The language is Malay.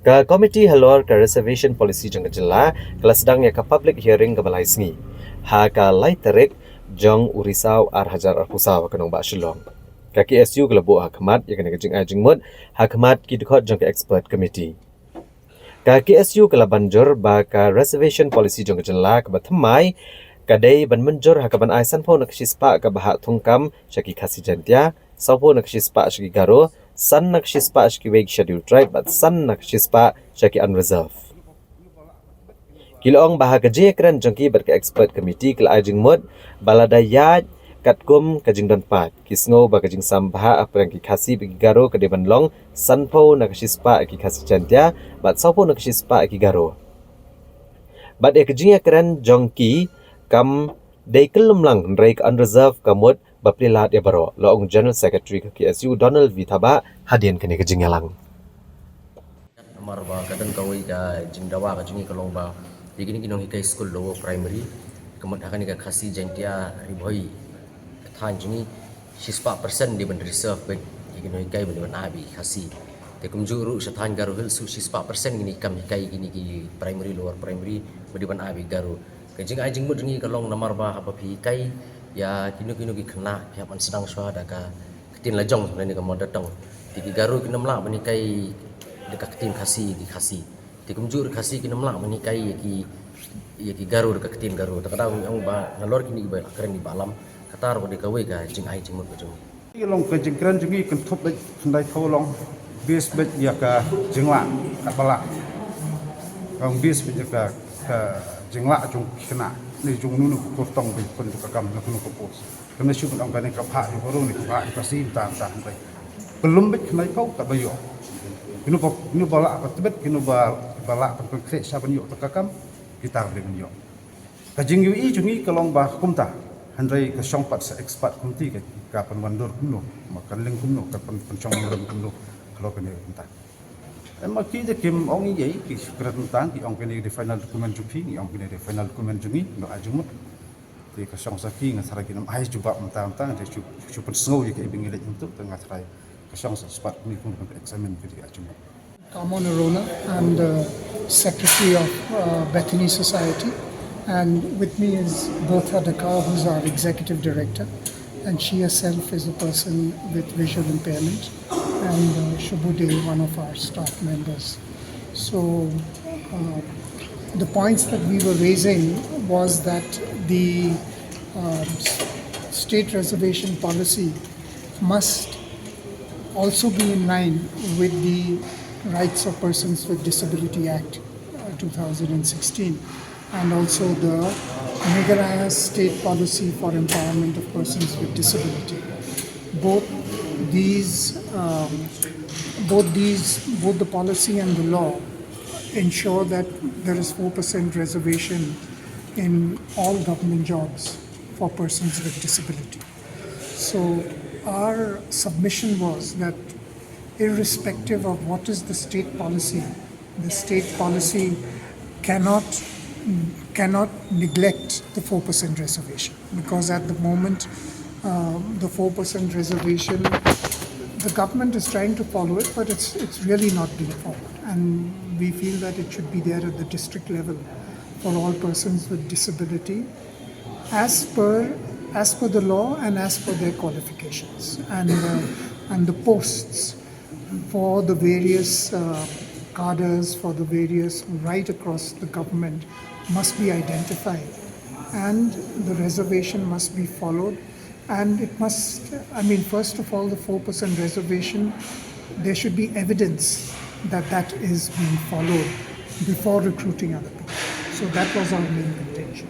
Ka komiti halor ka reservation policy jang jela kelas sedang ya ka public hearing ka balai sengi. Ha ka lai terik jang urisau ar hajar ar pusau kanong ba shilong. Ka KSU gelabo hakmat ya kena jing ajing mut hakmat ki dikot jang ka expert committee. Ka KSU kala banjur ba ka reservation policy jang jela ka batamai kadai ban menjur hakaban aisan po nak sispa ka bahak thungkam syaki khasi jantia sapo nak sispa syaki garo san nak sispa syaki wake schedule tribe but san nak sispa syaki unreserve kilong bahak je kran jangki ber ka expert committee kala ajing mud balada yaj katkum kajing don pat kisngo ba kajing sambha aprang ki khasi bi garo kadai ban long san po nak sispa ki khasi jantia but sapo nak sispa ki garo but ekajing kran jangki kam dekelum lang rake unreserved kamut baprilat ya baro laong general secretary ke KSU Donald Vitaba hadian kene kejingalang amar ba kadan kawai ka jingdawa ka jingi kalong ba digini kinong hikai school lower primary kamut akan ka khasi jantia riboi than jingi 6% di ban reserve ben digini hikai ban abi khasi te kumjuru sathan garu hil su 6% gini kam hikai gini ki primary lower primary di ban abi garu kajing ajing mud ni kalong namar ba apa pi kai ya kinu ki kena ya pan sedang swa da ka ketin lajong ni ka mod datang ti garu ki namla mani kai dekat ketin khasi di khasi ti kumjur khasi ki namla mani kai ki garu dekat ketin garu ta kadang yang ba ngalor kini ba keren di balam katar ba de ka we ka jing ajing mud bajung ki long ka jing kran jungi kan thop dai ndai tholong bis bet ya ka jingla ka bala kang bis bet ya ka jingla jung kena ni jung nunu ko tong bi pun ka kam na kuno ko pos kena syu kan ka ni ka pha ni ko ni ka ka sim ta ndai belum bet kena kau ka bayo kinu bala ka tebet kinu bala ka konkret sa ban yo ta kam kita ben yo ka jing yu i jungi kalong ba kumta handai ka song pat sa expert kumti ka pan wandur kuno makan leng kuno ka pan chong kuno kalau kena kumta Emak kita kim ong ini ki sekarang tentang ki ong kini di final dokumen jupi ki ong kini di final dokumen jumi no ajumut di kasong saki ngasara ki nam ais juga mentang-mentang di super snow ki ibing ilet untuk tengah serai kasong sepat ni pun eksamen ki ajumut. Kamon Arona, I'm the secretary of Bethany Society, and with me is Bertha Dakar, who's our executive director, and she herself is a person with visual impairment, and Shubude, one of our staff members. So the points that we were raising was that the state reservation policy must also be in line with the Rights of Persons with Disability Act 2016 and also the Meghalaya State Policy for Empowerment of Persons with Disability. Both the policy and the law ensure that there is 4% reservation in all government jobs for persons with disability. So our submission was that irrespective of what is the state policy cannot neglect the 4% reservation, because at the moment the 4% reservation, the government is trying to follow it, but it's really not being followed, and we feel that it should be there at the district level for all persons with disability as per the law and as per their qualifications, and the posts for the various cadres, for the various right across the government must be identified, and the reservation must be followed. And it must, first of all, the 4% reservation, there should be evidence that that is being followed before recruiting other people. So that was our main contention.